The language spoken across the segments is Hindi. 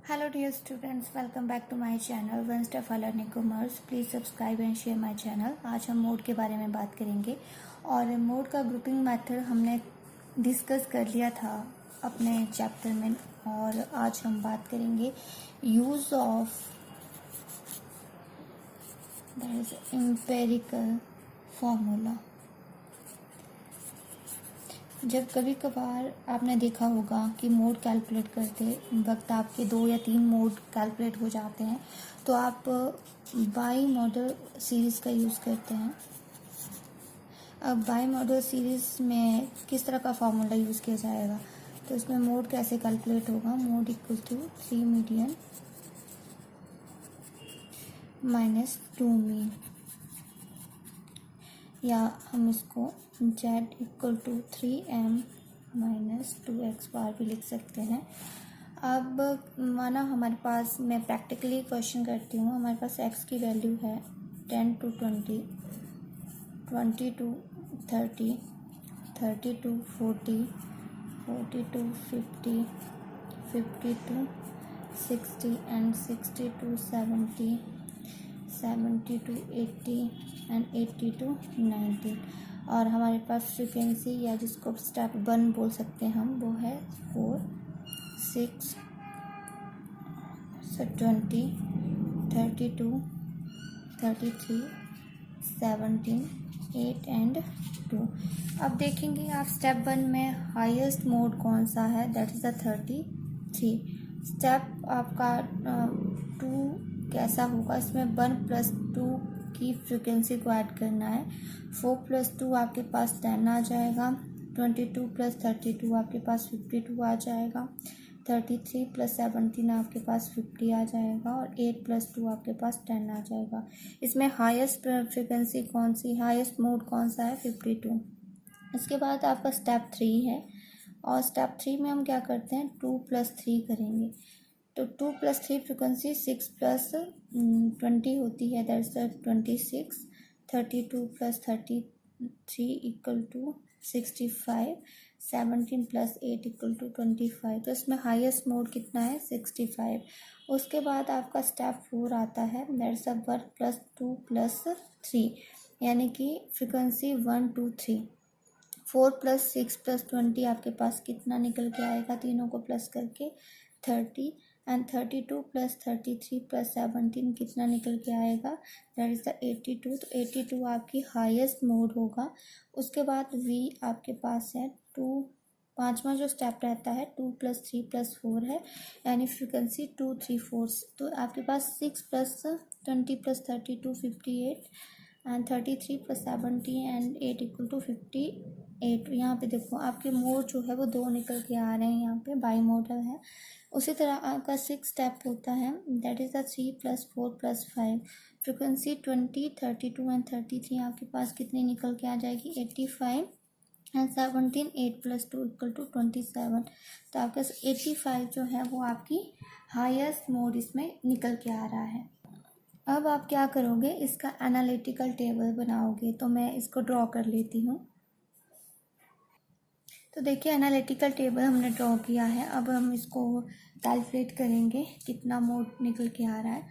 Hello dear students, welcome back to my channel One Step for Learning Commerce. Please subscribe and share my channel. आज हम मोड के बारे में बात करेंगे और मोड का ग्रुपिंग मेथड हमने डिस्कस कर लिया था अपने चैप्टर में और आज हम बात करेंगे use of that is empirical formula. जब कभी कभार आपने देखा होगा कि मोड कैलकुलेट करते वक्त आपके 2 या 3 मोड कैलकुलेट हो जाते हैं तो आप बाई मॉडल सीरीज़ का यूज़ करते हैं। अब बाई मॉडल सीरीज़ में किस तरह का फॉर्मूला यूज़ किया जाएगा, तो इसमें मोड कैसे कैलकुलेट होगा। Mode equal to 3 median minus 2 mean, या हम इसको z equal to 3m minus 2x bar भी लिख सकते हैं। अब माना हमारे पास, मैं प्रैक्टिकली क्वेश्चन करती हूँ, हमारे पास x की वैल्यू है 10 to 20, 20 to 30, 30 to 40, 40 to 50, 50 to 60 and 60 to 70, 70 to 80 and 80 to 90। और हमारे पास फ्रीक्वेंसी या जिसको स्टेप 1 बोल सकते हैं हम, वो है 4, 6, 20, 32, 33, 17, 8 एंड 2। अब देखेंगे आप स्टेप 1 में हाईएस्ट मोड कौन सा है, दैट इज़ द 33। स्टेप आपका 2 कैसा होगा, इसमें 1 + 2 की फ्रीक्वेंसी को ऐड करना है। 4 + 2 आपके पास 10 आ जाएगा। 22 + 32 आपके पास 52 आ जाएगा। 33 + 17 आपके पास 50 आ जाएगा और 8 + 2 आपके पास 10 आ जाएगा। इसमें हाईएस्ट फ्रीक्वेंसी कौन सी, हाईएस्ट मोड कौन सा है, 52। इसके बाद आपका स्टेप 3 है और स्टेप 3 में हम क्या करते हैं, 2 + 3 करेंगे। तो 2 + 3 फ्रिक्वेंसी 6 + 20 होती है, that's 26। 32 + 33 equal to 65। 17 + 8 equal to 25। तो इसमें हाईएस्ट मोड कितना है, 65। उसके बाद आपका स्टेप 4 आता है, दैट्स 1 + 2 + 3, यानी कि फ्रिक्वेंसी 1 2 3। 4 + 6 + 20 आपके पास कितना निकल के आएगा, तीनों को प्लस करके 30 एंड 32 + 33 + 17 कितना निकल के आएगा, दैट इज़ द 82। तो 82 आपकी हाईएस्ट मोड होगा। उसके बाद V आपके पास है 2। पांचवा जो स्टेप रहता है 2 + 3 + 4 है, यानी फ्रिक्वेंसी 2 3 4। तो आपके पास 6 + 20 + 32 58 एंड 33 + 70 एंड 8 इक्वल टू 58। यहाँ पे देखो आपके मोड जो है वो 2 निकल के आ रहे हैं, यहाँ पे बाई मॉडल है। उसी तरह आपका 6 स्टेप होता है, that is the 3 + 4 + 5। Frequency 20 32 and 33 आपके पास कितनी निकल के आ जाएगी, 85 एंड 17 8 + 2 इक्वल टू 27। तो आपका 85 जो है वो आपकी हाईएस्ट मोड इसमें निकल के आ रहा है। अब आप क्या करोगे, इसका एनालिटिकल टेबल बनाओगे। तो मैं इसको ड्रॉ कर लेती हूँ। तो देखिए एनालिटिकल टेबल हमने ड्रॉ किया है। अब हम इसको कैलकुलेट करेंगे कितना मोड निकल के आ रहा है।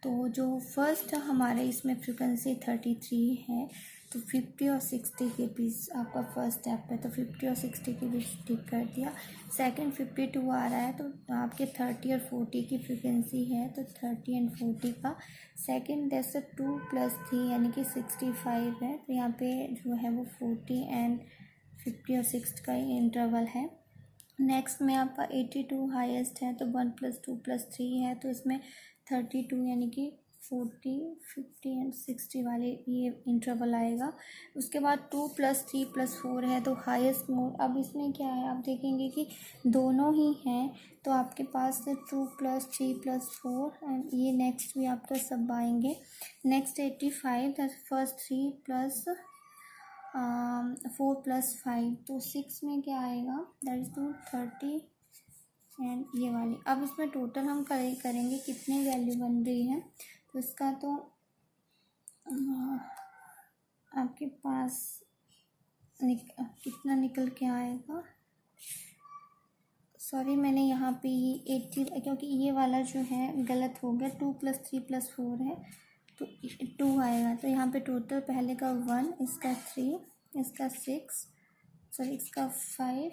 तो जो फर्स्ट हमारे इसमें फ्रिक्वेंसी 33 है, तो 50 और 60 के बीच आपका फर्स्ट स्टेप है, तो 50 और 60 के बीच टिक कर दिया। सेकंड 52 आ रहा है, तो आपके 30 और 40 की फ्रिक्वेंसी है, तो 30 एंड 40 का सेकंड, जैसे 2 + 3 यानी कि 65 है, तो यहाँ पे जो है वो 40 एंड 50 और 60 का ही इंटरवल है। नेक्स्ट में आपका 82 हाईएस्ट है, तो 1 + 2 + 3 है, तो इसमें 32 यानी कि 40 50 एंड 60 वाले ये इंटरवल आएगा। उसके बाद 2 + 3 + 4 है, तो हाईएस्ट मोड। अब इसमें क्या है, आप देखेंगे कि दोनों ही हैं, तो आपके पास 2 + 3 + 4 एंड ये नेक्स्ट भी आपका सब आएंगे। नेक्स्ट 85, फर्स्ट 3 + 4 + 5, तो 6 में क्या आएगा, दैट इज 30 एंड ये वाली। अब इसमें टोटल हम करेंगे कितनी वैल्यू बन रही है, तो इसका तो आपके पास कितना निकल के आएगा, सॉरी, मैंने यहाँ पे ये 80, क्योंकि ये वाला जो है गलत हो गया, 2 + 3 + 4 है तो 2 आएगा। तो यहाँ पे टोटल पहले का 1, इसका 3, इसका 6, सॉरी इसका 5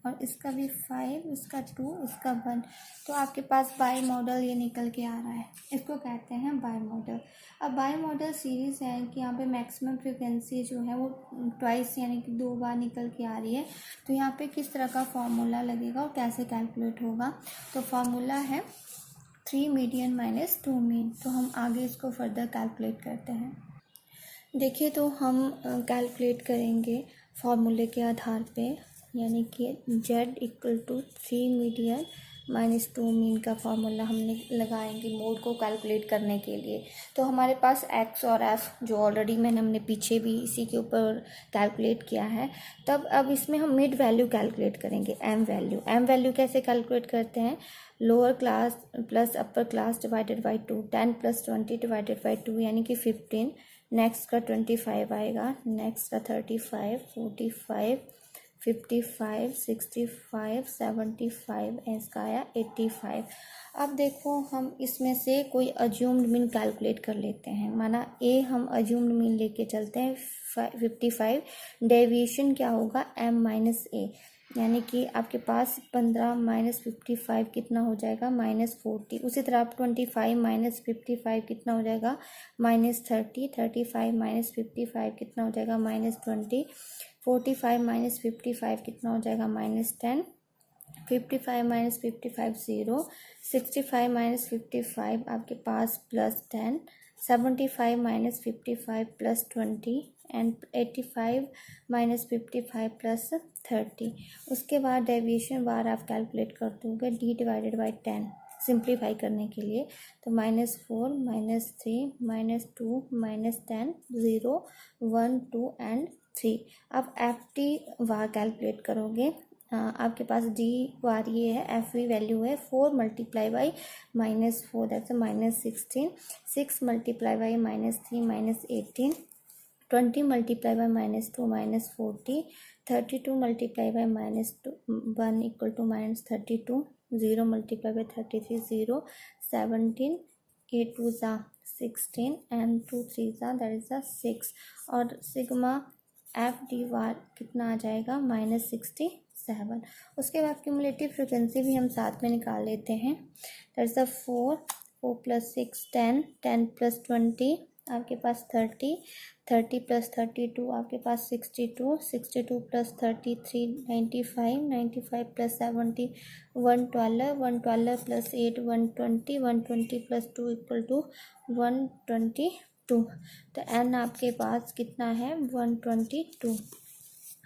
और इसका भी 5, इसका 2, इसका 1। तो आपके पास बाई मॉडल ये निकल के आ रहा है, इसको कहते हैं बाई मॉडल। अब बाई मॉडल सीरीज़ है कि यहाँ पे मैक्सिमम फ्रिक्वेंसी जो है वो ट्वाइस यानी कि 2 बार निकल के आ रही है। तो यहाँ पे किस तरह का फॉर्मूला लगेगा और कैसे कैलकुलेट होगा, तो फॉर्मूला है 3 मीडियन माइनस 2 मीन। तो हम आगे इसको फर्दर कैलकुलेट करते हैं। देखिए, तो हम कैलकुलेट करेंगे फॉर्मूले के आधार पे, यानी कि z = 3 मीडियन माइनस 2 मीन का फॉर्मूला हमने लगाएंगे मोड को कैलकुलेट करने के लिए। तो हमारे पास x और f जो ऑलरेडी हमने पीछे भी इसी के ऊपर कैलकुलेट किया है। तब अब इसमें हम मिड वैल्यू कैलकुलेट करेंगे, m वैल्यू कैसे कैलकुलेट करते हैं, lower class plus upper class divided by 2, 10 + 20 divided by 2 यानी कि 15, नेक्स्ट का 25 आएगा, नेक्स्ट का 35, 45, 55, 65, 75, इसका आया 85। अब देखो, हम इसमें से कोई अज्यूम्ड मीन कैलकुलेट कर लेते हैं। माना ए हम अज्यूम्ड मीन लेके चलते हैं 55, डेविएशन क्या होगा m - a, यानी कि आपके पास 15 - 55 कितना हो जाएगा -40। उसी तरह आप 25 - 55 कितना हो जाएगा -30, 35 - 55 कितना हो जाएगा -20, 45 - 55 कितना हो जाएगा -10, 55 - 55 0, 65 - 55 आपके पास +10, 75 - 55 +20 एंड 85 - 55 +30। उसके बाद डेविएशन बार आप कैलकुलेट कर दोगे d डिवाइडेड बाई 10 सिंप्लीफाई करने के लिए। तो -4 -3 -2 -10 0 1 2 एंड 3। अब FT बार कैलकुलेट करोगे, आपके पास D बार ये है, FV वैल्यू है 4 × -4 दैट्स -16, 6 × -3 -18, 20 × -2 -40, 32 × -1 = -32, 0 × 33 0, 17, 8 2 16 and 2 3 that is 6। और सिग्मा FD बार कितना आ जाएगा -67। उसके बाद क्यूमुलेटिव फ्रिक्वेंसी भी हम साथ में निकाल लेते हैं। दैट इज 4 + 6 10, 10 + 20 आपके पास 30, 30 + 32 आपके पास 62, 62 + 33 95, 95 + 70 112, 112 + 8 120, 120 + 2 = 122। तो n आपके पास कितना है 122।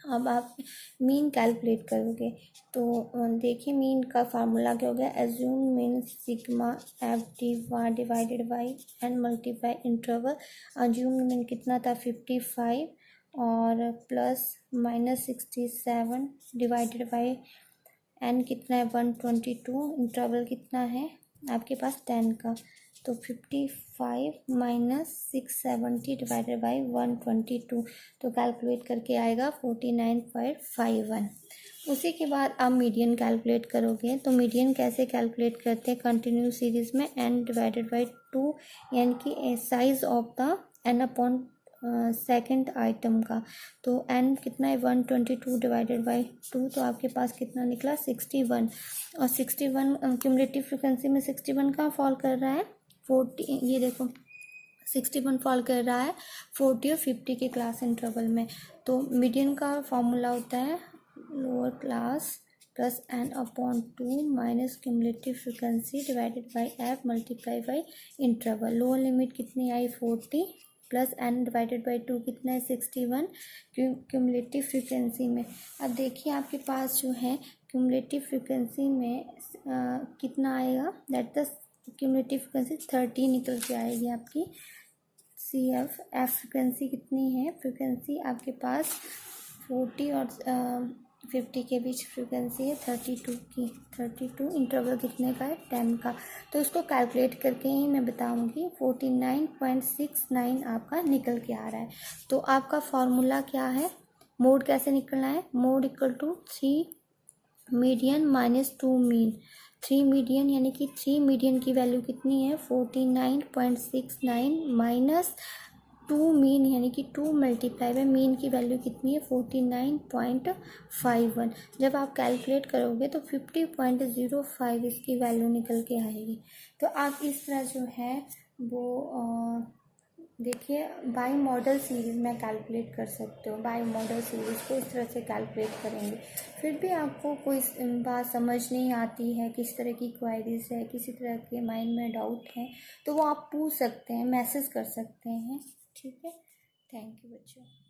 अब आप मीन कैलकुलेट करोगे, तो देखिए मीन का फार्मूला क्या हो गया, assume mean sigma FD bar divided by n multiply interval. Assume mean कितना था 55 और +-67 डिवाइडेड बाई n कितना है 122, इंटरवल कितना है आपके पास 10 का। तो 55 - 670 डिवाइडेड बाई 122, तो कैलकुलेट करके आएगा 49.51। उसी के बाद आप मीडियन कैलकुलेट करोगे, तो मीडियन कैसे कैलकुलेट करते हैं, कंटिन्यू सीरीज में n डिवाइडेड बाई 2 यानी कि size of the n upon second item का। तो n कितना है 122 डिवाइडेड बाई 2, तो आपके पास कितना निकला 61। और 61 क्यूमुलेटिव फ्रिक्वेंसी में 61 कहाँ फॉल कर रहा है 40, ये देखो 61 फॉल कर रहा है 40 और 50 के क्लास इंटरवल में। तो मीडियन का फॉर्मूला होता है lower class plus n/2 minus cumulative frequency divided by f multiply by interval. Lower limit कितनी आई 40 प्लस n डिवाइडेड बाई 2 कितना है 61 क्यूमुलेटिव फ्रिक्वेंसी में। अब देखिए आपके पास जो है क्यूमुलेटिव फ्रिक्वेंसी में कितना आएगा, दैट द क्यूमुलेटिव फ्रिक्वेंसी 30 निकल के आएगी आपकी। CF F फ्रिक्वेंसी कितनी है, फ्रिक्वेंसी आपके पास 40 और 50 के बीच फ्रिक्वेंसी है 32 की। 32 इंटरवल कितने का है 10 का। तो इसको कैलकुलेट करके ही मैं बताऊंगी। 49.69 आपका निकल के आ रहा है। तो आपका फॉर्मूला क्या है, मोड कैसे निकलना है, mode = 3 median minus 2 mean, 3 median यानी कि 3 मीडियन की वैल्यू कितनी है 49.69 माइनस 2 मीन यानी कि 2 मल्टीप्लाई बाय मीन की वैल्यू कितनी है 49.51। जब आप कैलकुलेट करोगे तो 50.05 इसकी वैल्यू निकल के आएगी। तो आप इस तरह जो है वो देखिए बाई मॉडल सीरीज़ में कैलकुलेट कर सकते हो। बाई मॉडल सीरीज़ को इस तरह से कैलकुलेट करेंगे। फिर भी आपको कोई बात समझ नहीं आती है, किस तरह की क्वायरीज है, किसी तरह के माइंड में डाउट है, तो वो आप पूछ सकते हैं, मैसेज कर सकते हैं। ठीक है, थैंक यू बच्चों।